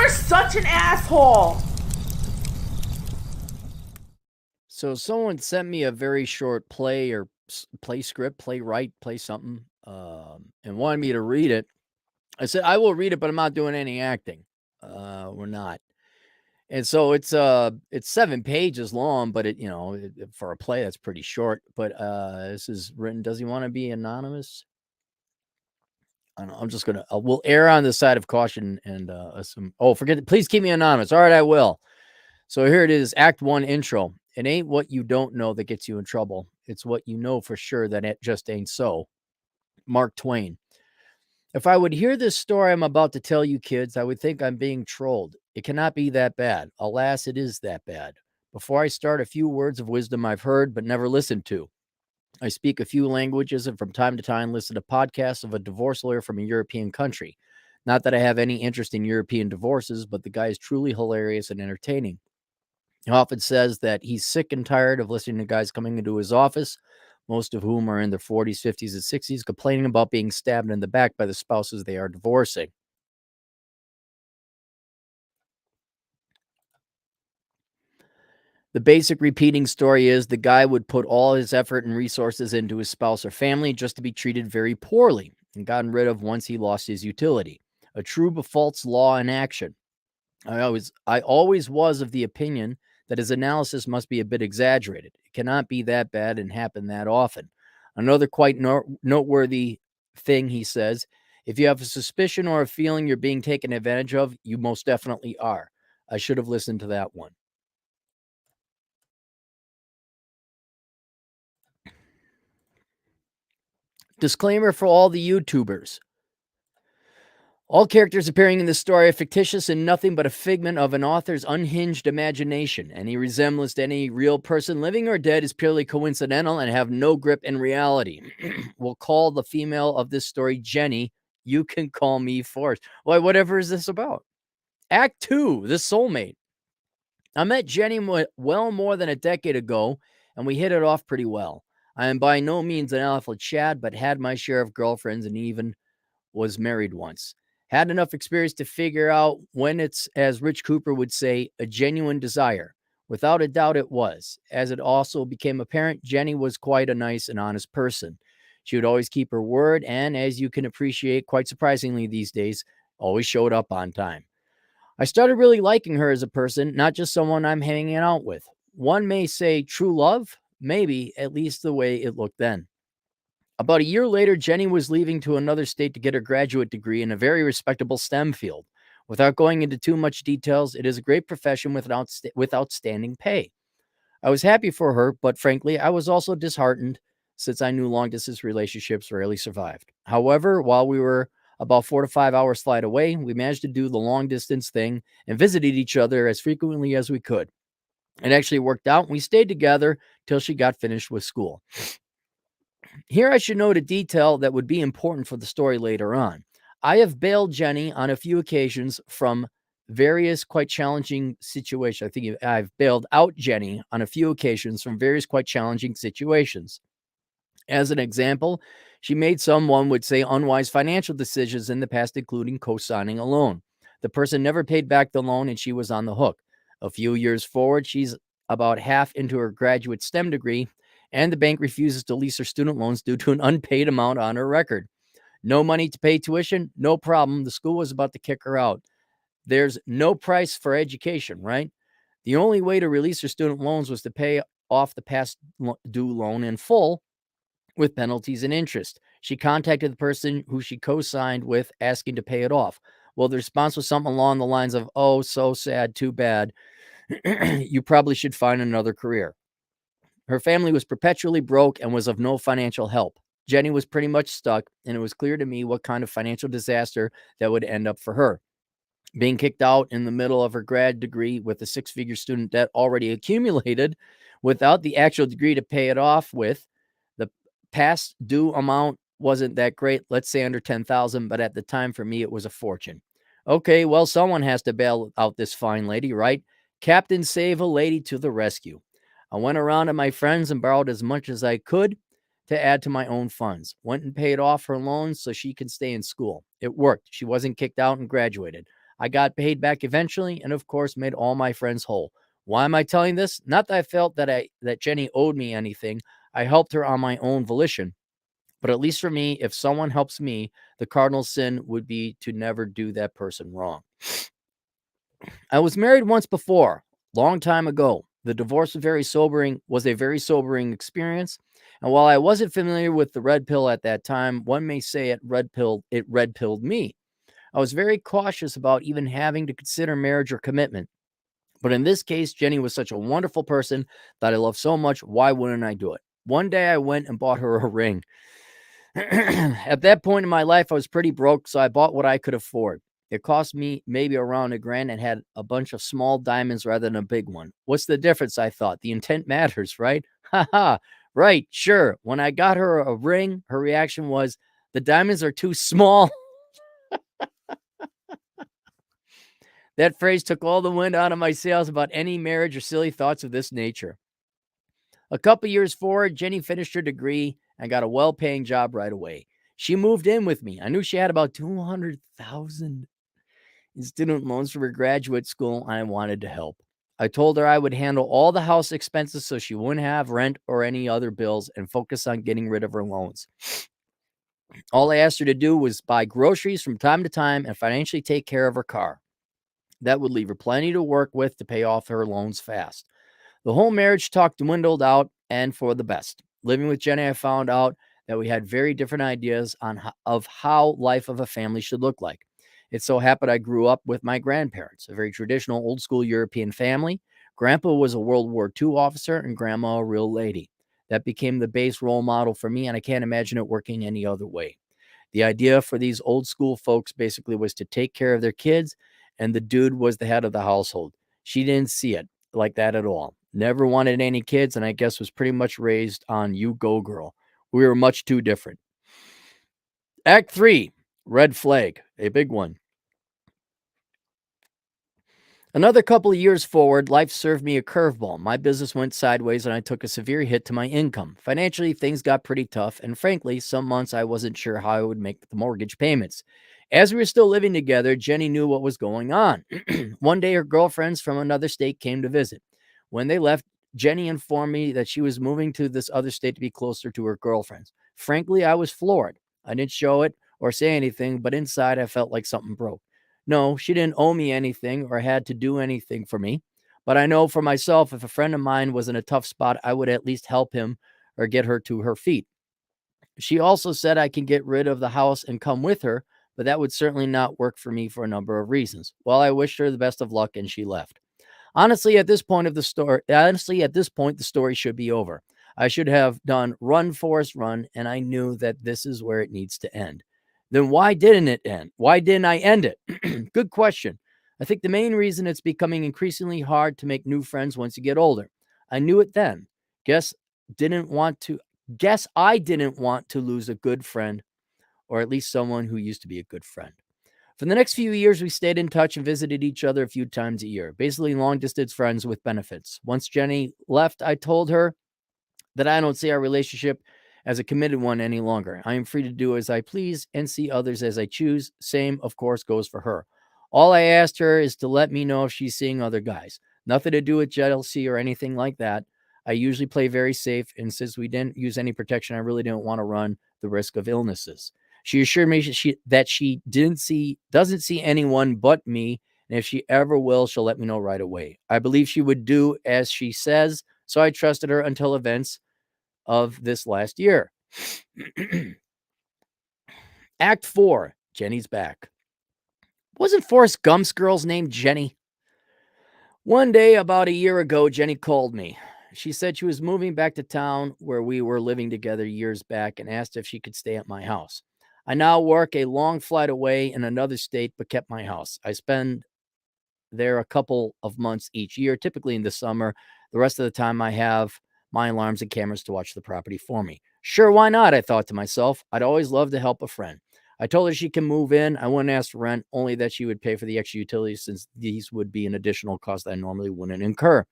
You're such an asshole. So someone sent me a very short play or play script, playwright, play something, and wanted me to read it. I said I will read it, but I'm not doing any acting. We're not. And so it's 7 pages long, but for a play that's pretty short. But this is written. Does he want to be anonymous? I don't know, I'm just gonna. We'll err on the side of caution and assume. Oh, forget it. Please keep me anonymous. All right, I will. So here it is, Act 1 intro. It ain't what you don't know that gets you in trouble. It's what you know for sure that it just ain't so. Mark Twain. If I would hear this story I'm about to tell you, kids, I would think I'm being trolled. It cannot be that bad. Alas, it is that bad. Before I start, a few words of wisdom I've heard but never listened to. I speak a few languages and from time to time listen to podcasts of a divorce lawyer from a European country. Not that I have any interest in European divorces, but the guy is truly hilarious and entertaining. He often says that he's sick and tired of listening to guys coming into his office, most of whom are in their 40s, 50s, and 60s, complaining about being stabbed in the back by the spouses they are divorcing. The basic repeating story is the guy would put all his effort and resources into his spouse or family just to be treated very poorly and gotten rid of once he lost his utility. A true false law in action. I always was of the opinion that his analysis must be a bit exaggerated. It cannot be that bad and happen that often. Another quite noteworthy thing he says, if you have a suspicion or a feeling you're being taken advantage of, you most definitely are. I should have listened to that one. Disclaimer for all the YouTubers. All characters appearing in this story are fictitious and nothing but a figment of an author's unhinged imagination. Any resemblance to any real person, living or dead, is purely coincidental and have no grip in reality. We'll call the female of this story Jenny. You can call me Forrest. Why, whatever is this about? Act 2, The Soulmate. I met Jenny well more than a decade ago, and we hit it off pretty well. I am by no means an alpha Chad, but had my share of girlfriends and even was married once. Had enough experience to figure out when it's, as Rich Cooper would say, a genuine desire. Without a doubt, it was. As it also became apparent, Jenny was quite a nice and honest person. She would always keep her word, and as you can appreciate, quite surprisingly these days, always showed up on time. I started really liking her as a person, not just someone I'm hanging out with. One may say true love, maybe, at least the way it looked then. About a year later, Jenny was leaving to another state to get her graduate degree in a very respectable STEM field. Without going into too much details, it is a great profession with outstanding pay. I was happy for her, but frankly, I was also disheartened since I knew long distance relationships rarely survived. However, while we were about 4 to 5 hours flight away, we managed to do the long distance thing and visited each other as frequently as we could. It actually worked out, and we stayed together till she got finished with school. Here I should note a detail that would be important for the story later on. I have bailed Jenny on a few occasions from various quite challenging situations. I think I've bailed out Jenny on a few occasions from various quite challenging situations. As an example, she made some, one would say, unwise financial decisions in the past, including co-signing a loan. The person never paid back the loan and she was on the hook. A few years forward, she's about half into her graduate STEM degree, and the bank refuses to lease her student loans due to an unpaid amount on her record. No money to pay tuition, no problem. The school was about to kick her out. There's no price for education, right? The only way to release her student loans was to pay off the past due loan in full with penalties and interest. She contacted the person who she co-signed with asking to pay it off. Well, the response was something along the lines of, "Oh, so sad, too bad. You probably should find another career." Her family was perpetually broke and was of no financial help. Jenny was pretty much stuck, and it was clear to me what kind of financial disaster that would end up for her. Being kicked out in the middle of her grad degree with a six-figure student debt already accumulated without the actual degree to pay it off with. The past due amount wasn't that great, let's say under 10,000, but at the time for me it was a fortune. Okay, well, someone has to bail out this fine lady, right? Captain Save a Lady to the rescue. I went around to my friends and borrowed as much as I could to add to my own funds. Went and paid off her loans so she can stay in school. It worked. She wasn't kicked out and graduated. I got paid back eventually and, of course, made all my friends whole. Why am I telling this? Not that I felt that Jenny owed me anything. I helped her on my own volition. But at least for me, if someone helps me, the cardinal sin would be to never do that person wrong. I was married once before, long time ago. The divorce was a very sobering experience. And while I wasn't familiar with the red pill at that time, one may say it red pilled me. I was very cautious about even having to consider marriage or commitment. But in this case, Jenny was such a wonderful person that I love so much. Why wouldn't I do it? One day I went and bought her a ring. At that point in my life, I was pretty broke, so I bought what I could afford. It cost me maybe around $1,000 and had a bunch of small diamonds rather than a big one. What's the difference? I thought. The intent matters, right? Haha. Right, sure. When I got her a ring, her reaction was, the diamonds are too small. That phrase took all the wind out of my sails about any marriage or silly thoughts of this nature. A couple years forward, Jenny finished her degree and got a well-paying job right away. She moved in with me. I knew she had about $200,000 in student loans from her graduate school, and I wanted to help. I told her I would handle all the house expenses so she wouldn't have rent or any other bills and focus on getting rid of her loans. All I asked her to do was buy groceries from time to time and financially take care of her car. That would leave her plenty to work with to pay off her loans fast. The whole marriage talk dwindled out, and for the best. Living with Jenny, I found out that we had very different ideas of how life of a family should look like. It so happened I grew up with my grandparents, a very traditional old school European family. Grandpa was a World War II officer and grandma a real lady. That became the base role model for me, and I can't imagine it working any other way. The idea for these old school folks basically was to take care of their kids, and the dude was the head of the household. She didn't see it like that at all. Never wanted any kids, and I guess was pretty much raised on you go girl. We were much too different. Act 3, red flag, a big one. Another couple of years forward, life served me a curveball. My business went sideways and I took a severe hit to my income. Financially, things got pretty tough, and frankly, some months I wasn't sure how I would make the mortgage payments. As we were still living together, Jenny knew what was going on. One day, her girlfriends from another state came to visit. When they left, Jenny informed me that she was moving to this other state to be closer to her girlfriends. Frankly, I was floored. I didn't show it or say anything, but inside I felt like something broke. No, she didn't owe me anything or had to do anything for me. But I know for myself, if a friend of mine was in a tough spot, I would at least help him or get her to her feet. She also said I can get rid of the house and come with her, but that would certainly not work for me for a number of reasons. Well, I wished her the best of luck and she left. Honestly, at this point, the story should be over. I should have done run, Forrest, run, and I knew that this is where it needs to end. Then why didn't it end? Why didn't I end it? Good question. I think the main reason it's becoming increasingly hard to make new friends once you get older. I knew it then. Guess didn't want to guess I didn't want to lose a good friend, or at least someone who used to be a good friend. For the next few years, we stayed in touch and visited each other a few times a year, basically long distance friends with benefits. Once Jenny left, I told her that I don't see our relationship as a committed one any longer. I am free to do as I please and see others as I choose. Same, of course, goes for her. All I asked her is to let me know if she's seeing other guys. Nothing to do with jealousy or anything like that. I usually play very safe, and since we didn't use any protection, I really didn't want to run the risk of illnesses. She assured me that she doesn't see anyone but me, and if she ever will, she'll let me know right away. I believe she would do as she says, so I trusted her until events of this last year. Act 4, Jenny's back. Wasn't Forrest Gump's girl's name Jenny? One day, about a year ago, Jenny called me. She said she was moving back to town where we were living together years back and asked if she could stay at my house. I now work a long flight away in another state, but kept my house. I spend there a couple of months each year, typically in the summer. The rest of the time, I have my alarms and cameras to watch the property for me. Sure, why not? I thought to myself. I'd always love to help a friend. I told her she can move in. I wouldn't ask for rent, only that she would pay for the extra utilities since these would be an additional cost that I normally wouldn't incur.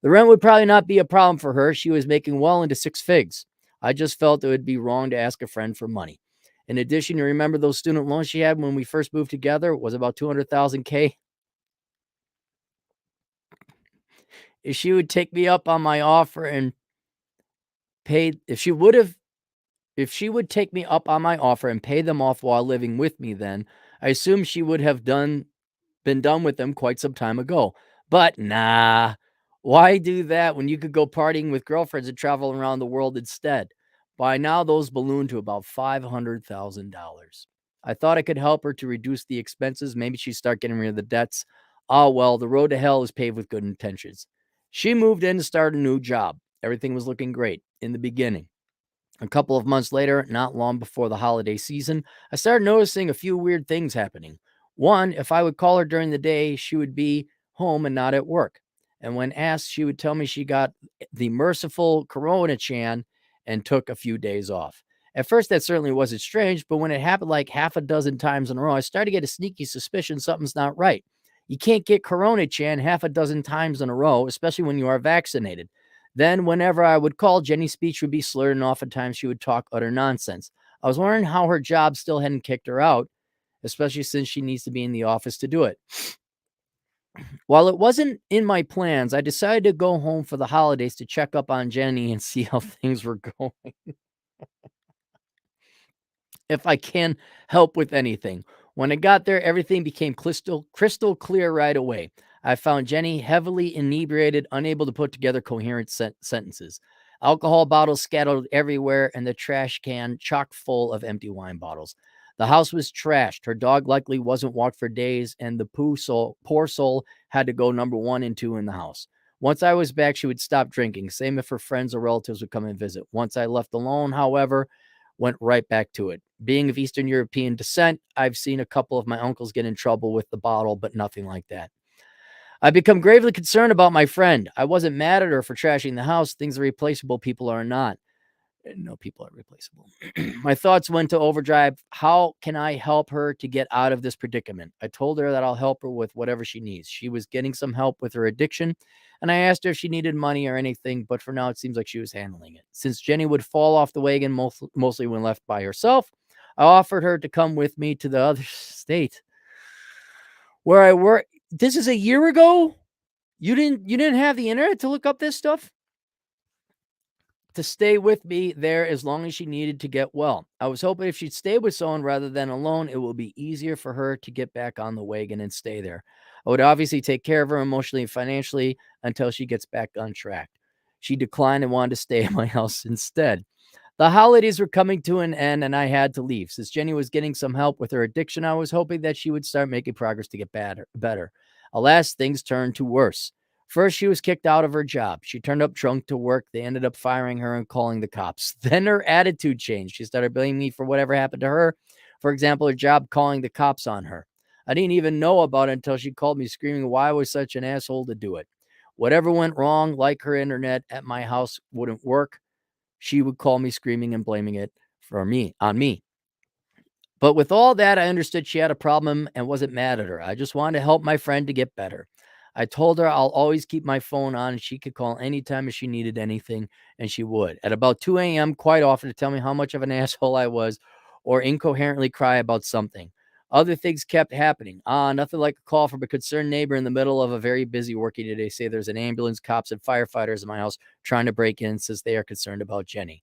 The rent would probably not be a problem for her. She was making well into six figs. I just felt it would be wrong to ask a friend for money. In addition, you remember those student loans she had when we first moved together? It was about 200,000 K. If she would take me up on my offer and pay, if she would take me up on my offer and pay them off while living with me, then I assume she would have been done with them quite some time ago. But nah, why do that when you could go partying with girlfriends and travel around the world instead? By now, those ballooned to about $500,000. I thought I could help her to reduce the expenses. Maybe she'd start getting rid of the debts. Ah, well, the road to hell is paved with good intentions. She moved in to start a new job. Everything was looking great in the beginning. A couple of months later, not long before the holiday season, I started noticing a few weird things happening. One, if I would call her during the day, she would be home and not at work. And when asked, she would tell me she got the merciful Corona Chan and took a few days off. At first, that certainly wasn't strange, but when it happened like half a dozen times in a row, I started to get a sneaky suspicion something's not right. You can't get Corona Chan half a dozen times in a row, especially when you are vaccinated. Then, whenever I would call, Jenny's speech would be slurred, and oftentimes she would talk utter nonsense. I was wondering how her job still hadn't kicked her out, especially since she needs to be in the office to do it. While it wasn't in my plans, I decided to go home for the holidays to check up on Jenny and see how things were going. If I can help with anything. When I got there, everything became crystal clear right away. I found Jenny heavily inebriated, unable to put together coherent sentences. Alcohol bottles scattered everywhere, and the trash can chock full of empty wine bottles. The house was trashed. Her dog likely wasn't walked for days, and the poor soul had to go number 1 and 2 in the house. Once I was back, she would stop drinking. Same if her friends or relatives would come and visit. Once I left alone, however, went right back to it. Being of Eastern European descent, I've seen a couple of my uncles get in trouble with the bottle, but nothing like that. I've become gravely concerned about my friend. I wasn't mad at her for trashing the house. Things are replaceable. People are not. No, people are replaceable. My thoughts went to overdrive. How can I help her to get out of this predicament? I told her that I'll help her with whatever she needs. She was getting some help with her addiction, and I asked her if she needed money or anything, but for now it seems like she was handling it. Since Jenny would fall off the wagon mostly when left by herself, I offered her to come with me to the other state where I work. This is a year ago? You didn't have the internet to look up this stuff? To stay with me there as long as she needed to get well. I was hoping if she'd stay with someone rather than alone, it would be easier for her to get back on the wagon and stay there. I would obviously take care of her emotionally and financially until she gets back on track. She declined and wanted to stay at my house instead. The holidays were coming to an end and I had to leave. Since Jenny was getting some help with her addiction, I was hoping that she would start making progress to get better. Alas, things turned to worse. First, she was kicked out of her job. She turned up drunk to work. They ended up firing her and calling the cops. Then her attitude changed. She started blaming me for whatever happened to her. For example, her job calling the cops on her. I didn't even know about it until she called me screaming why I was such an asshole to do it. Whatever went wrong, like her internet at my house wouldn't work, she would call me screaming and blaming it on me. But with all that, I understood she had a problem and wasn't mad at her. I just wanted to help my friend to get better. I told her I'll always keep my phone on and she could call anytime if she needed anything, and she would. At about 2 a.m., quite often to tell me how much of an asshole I was or incoherently cry about something. Other things kept happening. Nothing like a call from a concerned neighbor in the middle of a very busy working day. They say there's an ambulance, cops, and firefighters in my house trying to break in since they are concerned about Jenny.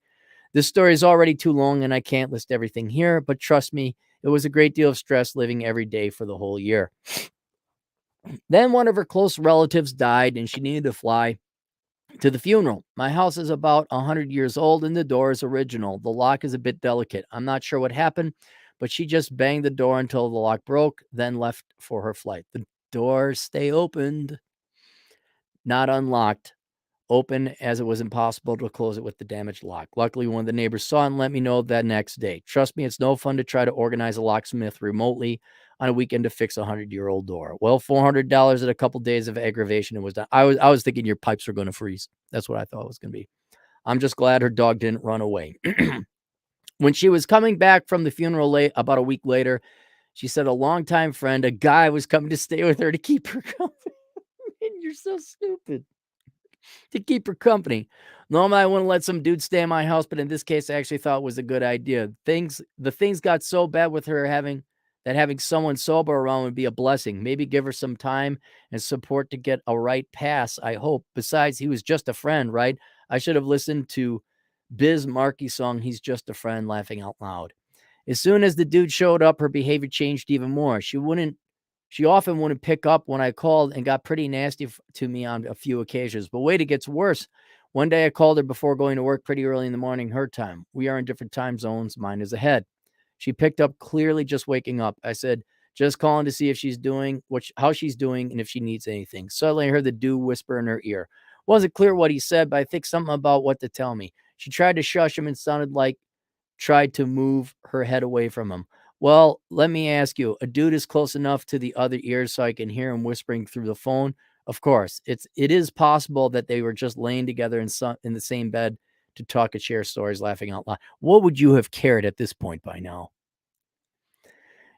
This story is already too long and I can't list everything here, but trust me, it was a great deal of stress living every day for the whole year. Then one of her close relatives died and she needed to fly to the funeral. My house is about 100 years old and the door is original. The lock is a bit delicate. I'm not sure what happened, but she just banged the door until the lock broke, then left for her flight. The doors stay opened, not unlocked. Open as it was impossible to close it with the damaged lock. Luckily, one of the neighbors saw it and let me know that next day. Trust me, it's no fun to try to organize a locksmith remotely on a weekend to fix a 100-year-old door. Well, $400 and a couple days of aggravation, it was done. I was thinking your pipes were going to freeze. That's what I thought it was going to be. I'm just glad her dog didn't run away. When she was coming back from the funeral about a week later, she said a longtime friend, a guy, was coming to stay with her to keep her company. You're so stupid. to keep her company. Normally, I wouldn't let some dude stay in my house, but in this case, I actually thought it was a good idea. The things got so bad with her having someone sober around would be a blessing. Maybe give her some time and support to get a right pass, I hope. Besides, he was just a friend, right? I should have listened to Biz Markie's song, He's Just a Friend, laughing out loud. As soon as the dude showed up, her behavior changed even more. She often wouldn't pick up when I called and got pretty nasty to me on a few occasions. But wait, it gets worse. One day I called her before going to work pretty early in the morning, her time. We are in different time zones. Mine is ahead. She picked up clearly just waking up. I said, just calling to see if she's doing how she's doing and if she needs anything. Suddenly I heard the dude whisper in her ear. Wasn't clear what he said, but I think something about what to tell me. She tried to shush him and sounded like tried to move her head away from him. Well, let me ask you, a dude is close enough to the other ear so I can hear him whispering through the phone? Of course, it is possible that they were just laying together in the same bed to talk and share stories, laughing out loud. What would you have cared at this point by now?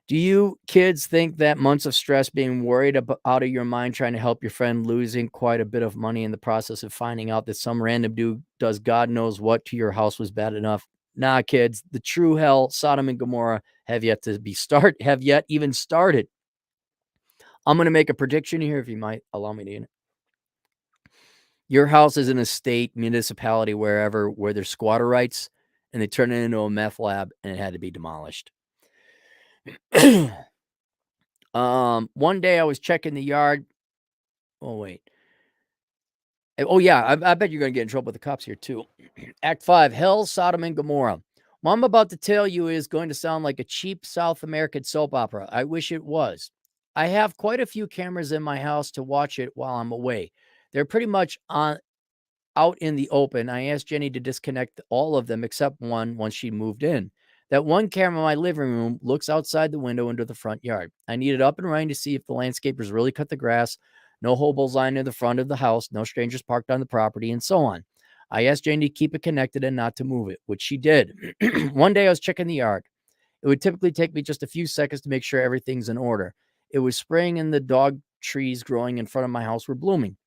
Do you kids think that months of stress being worried about out of your mind trying to help your friend losing quite a bit of money in the process of finding out that some random dude does God knows what to your house was bad enough? Nah, kids, the true hell, Sodom and Gomorrah have yet even started. I'm gonna make a prediction here if you might allow me to. Your house is in a state, municipality, wherever where there's squatter rights and they turn it into a meth lab and it had to be demolished. One day I was checking the yard. Oh, wait. Oh, yeah. I bet you're going to get in trouble with the cops here, too. Act 5 Hell, Sodom, and Gomorrah. What I'm about to tell you is going to sound like a cheap South American soap opera. I wish it was. I have quite a few cameras in my house to watch it while I'm away. They're pretty much out in the open. I asked Jenny to disconnect all of them except one once she moved in. That one camera in my living room looks outside the window into the front yard. I need it up and running to see if the landscapers really cut the grass, no hobos lying in the front of the house, no strangers parked on the property, and so on. I asked Jenny to keep it connected and not to move it, which she did. One day I was checking the yard. It would typically take me just a few seconds to make sure everything's in order. It was spring and the dog trees growing in front of my house were blooming.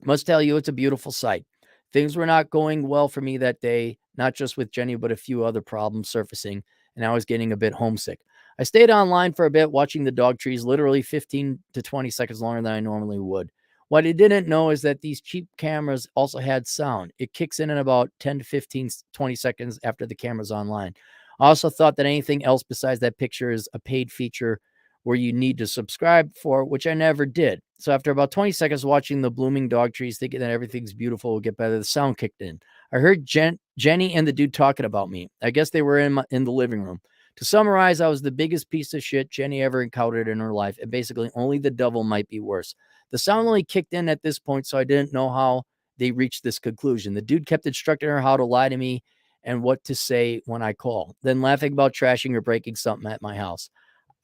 Must tell you, it's a beautiful sight. Things were not going well for me that day, not just with Jenny, but a few other problems surfacing, and I was getting a bit homesick. I stayed online for a bit, watching the dog trees, literally 15 to 20 seconds longer than I normally would. What I didn't know is that these cheap cameras also had sound. It kicks in about 10 to 15, 20 seconds after the camera's online. I also thought that anything else besides that picture is a paid feature where you need to subscribe for, which I never did. So after about 20 seconds watching the blooming dog trees, thinking that everything's beautiful will get better, the sound kicked in. I heard Jenny and the dude talking about me. I guess they were in the living room. To summarize, I was the biggest piece of shit Jenny ever encountered in her life, and basically only the devil might be worse. The sound only kicked in at this point, so I didn't know how they reached this conclusion. The dude kept instructing her how to lie to me and what to say when I call, then laughing about trashing or breaking something at my house.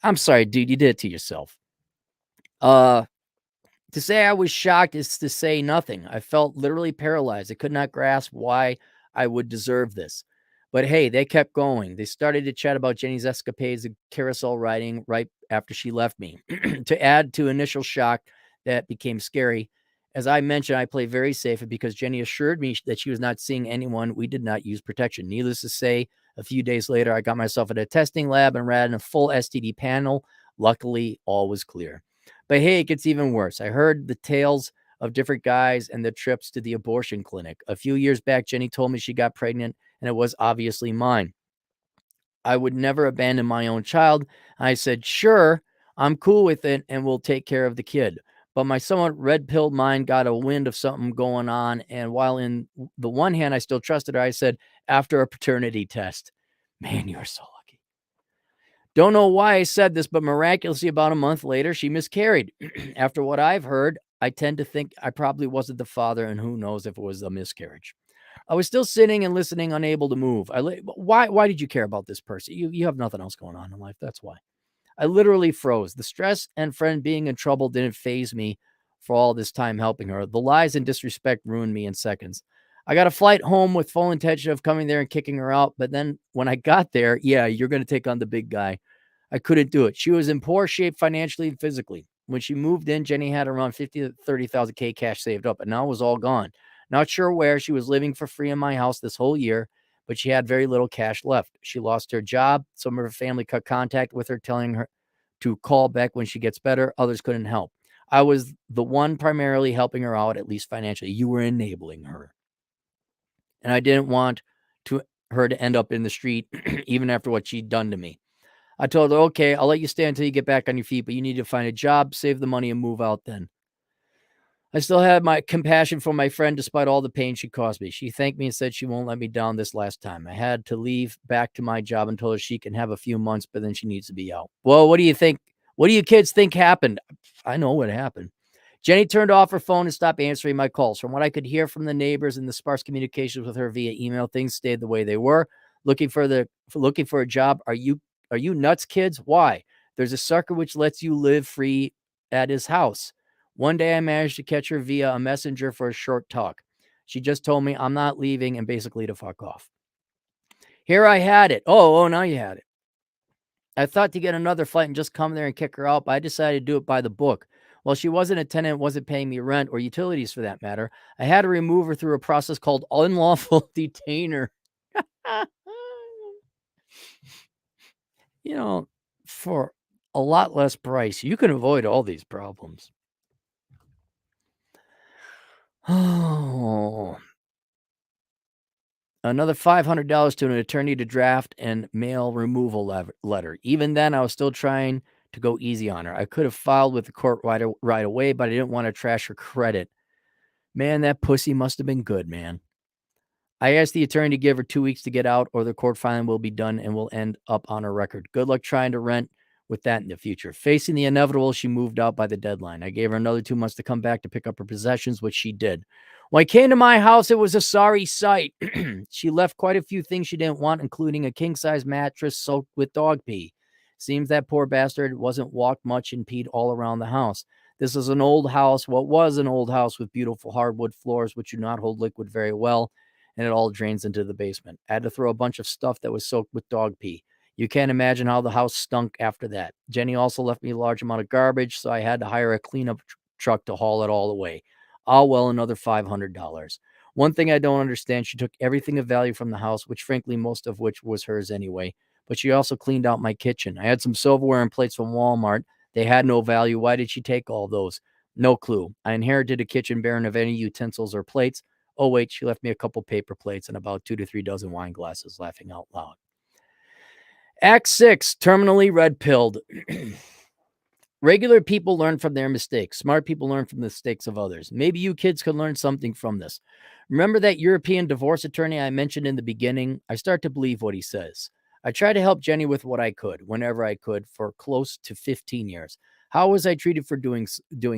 I'm sorry, dude, you did it to yourself. To say I was shocked is to say nothing. I felt literally paralyzed. I could not grasp why I would deserve this. But hey, they kept going. They started to chat about Jenny's escapades and carousel riding right after she left me. To add to initial shock that became scary, as I mentioned, I play very safe, and because Jenny assured me that she was not seeing anyone, we did not use protection. Needless to say, a few days later, I got myself at a testing lab and ran a full STD panel. Luckily, all was clear. But hey, it gets even worse. I heard the tales of different guys and their trips to the abortion clinic. A few years back, Jenny told me she got pregnant, and it was obviously mine. I would never abandon my own child. I said, sure, I'm cool with it, and we'll take care of the kid. But my somewhat red-pilled mind got a wind of something going on, and while in the one hand I still trusted her, I said, after a paternity test. Man, you are so lucky. Don't know why I said this, but miraculously about a month later, she miscarried. After what I've heard, I tend to think I probably wasn't the father, and who knows if it was a miscarriage. I was still sitting and listening, unable to move. Why did you care about this person? You have nothing else going on in life. That's why. I literally froze. The stress and friend being in trouble didn't faze me for all this time helping her. The lies and disrespect ruined me in seconds. I got a flight home with full intention of coming there and kicking her out. But then when I got there, yeah, you're going to take on the big guy. I couldn't do it. She was in poor shape financially and physically. When she moved in, Jenny had around 50 to 30,000 K cash saved up, and now it was all gone. Not sure where. She was living for free in my house this whole year, but she had very little cash left. She lost her job. Some of her family cut contact with her, telling her to call back when she gets better. Others couldn't help. I was the one primarily helping her out, at least financially. You were enabling her. And I didn't want her to end up in the street, even after what she'd done to me. I told her, okay, I'll let you stay until you get back on your feet, but you need to find a job, save the money, and move out then. I still had my compassion for my friend despite all the pain she caused me. She thanked me and said she won't let me down this last time. I had to leave back to my job and told her she can have a few months, but then she needs to be out. Well, what do you think? What do you kids think happened? I know what happened. Jenny turned off her phone and stopped answering my calls. From what I could hear from the neighbors and the sparse communications with her via email, things stayed the way they were. Looking for a job. Are you nuts, kids? Why? There's a sucker which lets you live free at his house. One day I managed to catch her via a messenger for a short talk. She just told me I'm not leaving and basically to fuck off. Here I had it. Oh, now you had it. I thought to get another flight and just come there and kick her out, but I decided to do it by the book. Well, she wasn't a tenant, wasn't paying me rent or utilities for that matter. I had to remove her through a process called unlawful detainer. For a lot less price, you can avoid all these problems. Oh, another $500 to an attorney to draft and mail removal letter. Even then, I was still trying to go easy on her. I could have filed with the court right away, but I didn't want to trash her credit. Man, that pussy must have been good, man. I asked the attorney to give her 2 weeks to get out, or the court filing will be done and will end up on her record. Good luck trying to rent with that in the future. Facing the inevitable, she moved out by the deadline. I gave her another 2 months to come back to pick up her possessions, which she did. When I came to my house, it was a sorry sight. She left quite a few things she didn't want, including a king-size mattress soaked with dog pee. Seems that poor bastard wasn't walked much and peed all around the house. This is an old house, what was an old house with beautiful hardwood floors, which do not hold liquid very well, and it all drains into the basement. I had to throw a bunch of stuff that was soaked with dog pee. You can't imagine how the house stunk after that. Jenny also left me a large amount of garbage, so I had to hire a cleanup truck to haul it all away. Well, another $500. One thing I don't understand, she took everything of value from the house, which frankly, most of which was hers anyway, but she also cleaned out my kitchen. I had some silverware and plates from Walmart. They had no value. Why did she take all those? No clue. I inherited a kitchen barren of any utensils or plates. Oh, wait, she left me a couple paper plates and about 2 to 3 dozen wine glasses, laughing out loud. Act 6, terminally red-pilled. Regular people learn from their mistakes. Smart people learn from the mistakes of others. Maybe you kids can learn something from this. Remember that European divorce attorney I mentioned in the beginning? I start to believe what he says. I tried to help Jenny with what I could, whenever I could, for close to 15 years. How was I treated for doing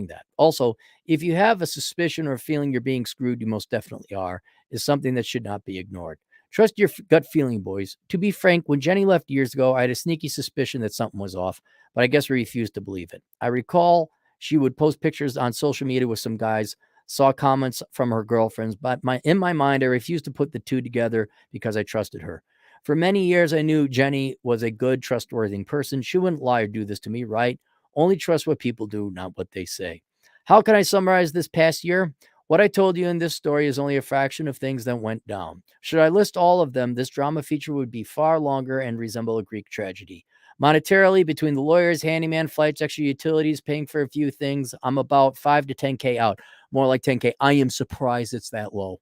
that? Also, if you have a suspicion or feeling you're being screwed, you most definitely are, is something that should not be ignored. Trust your gut feeling, boys. To be frank, when Jenny left years ago, I had a sneaky suspicion that something was off, but I guess I refused to believe it. I recall she would post pictures on social media with some guys, saw comments from her girlfriends, but in my mind, I refused to put the two together because I trusted her. For many years, I knew Jenny was a good, trustworthy person. She wouldn't lie or do this to me, right? Only trust what people do, not what they say. How can I summarize this past year? What I told you in this story is only a fraction of things that went down. Should I list all of them, this drama feature would be far longer and resemble a Greek tragedy. Monetarily, between the lawyers, handyman, flights, extra utilities, paying for a few things, I'm about 5 to 10K out. More like 10K. I am surprised it's that low.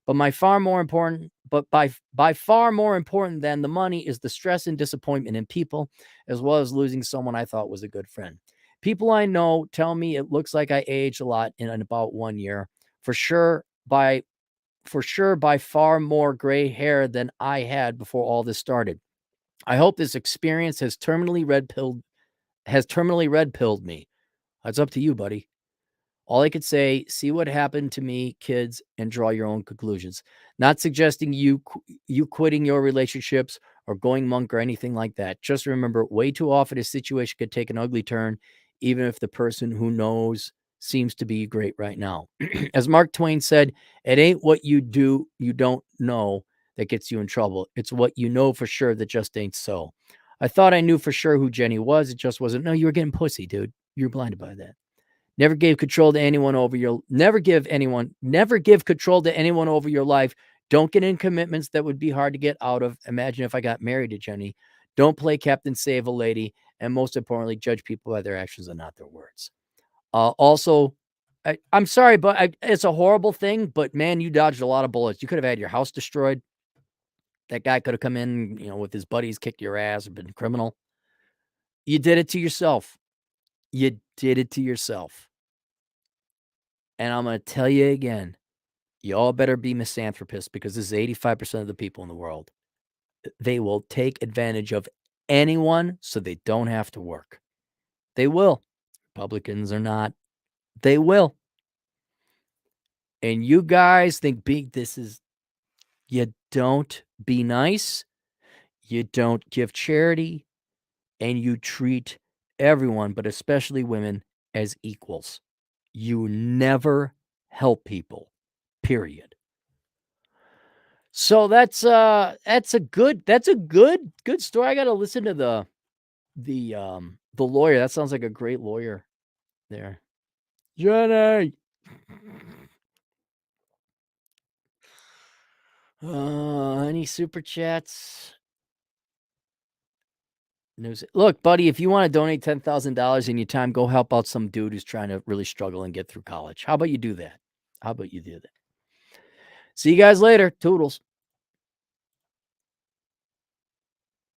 But by far more important than the money is the stress and disappointment in people, as well as losing someone I thought was a good friend. People I know tell me it looks like I aged a lot in about 1 year. For sure, by far more gray hair than I had before all this started. I hope this experience has terminally red pilled me. That's up to you, buddy. All I could say, see what happened to me, kids, and draw your own conclusions. Not suggesting you quitting your relationships or going monk or anything like that. Just remember, way too often a situation could take an ugly turn, even if the person who knows seems to be great right now. As Mark Twain said, it ain't what you don't know that gets you in trouble. It's what you know for sure that just ain't so. I thought I knew for sure who Jenny was. It just wasn't. No, you were getting pussy, dude. You're blinded by that. Never give control to anyone over your never give control to anyone over your life. Don't get in commitments that would be hard to get out of. Imagine if I got married to Jenny. Don't play Captain Save a Lady. And most importantly, judge people by their actions and not their words. Also, I'm sorry, but it's a horrible thing, but man, you dodged a lot of bullets. You could have had your house destroyed. That guy could have come in, with his buddies, kicked your ass, and been a criminal. You did it to yourself. You did it to yourself. And I'm going to tell you again, you all better be misanthropists because this is 85% of the people in the world. They will take advantage of anyone so they don't have to work. They will. Republicans or not. They will. And you guys think you don't be nice, you don't give charity, and you treat everyone, but especially women, as equals. You never help people, period. So that's a good story. I got to listen to the lawyer. That sounds like a great lawyer there. Jenny. Any super chats? News. Look, buddy, if you want to donate $10,000 in your time, go help out some dude who's trying to really struggle and get through college. How about you do that? See you guys later. Toodles.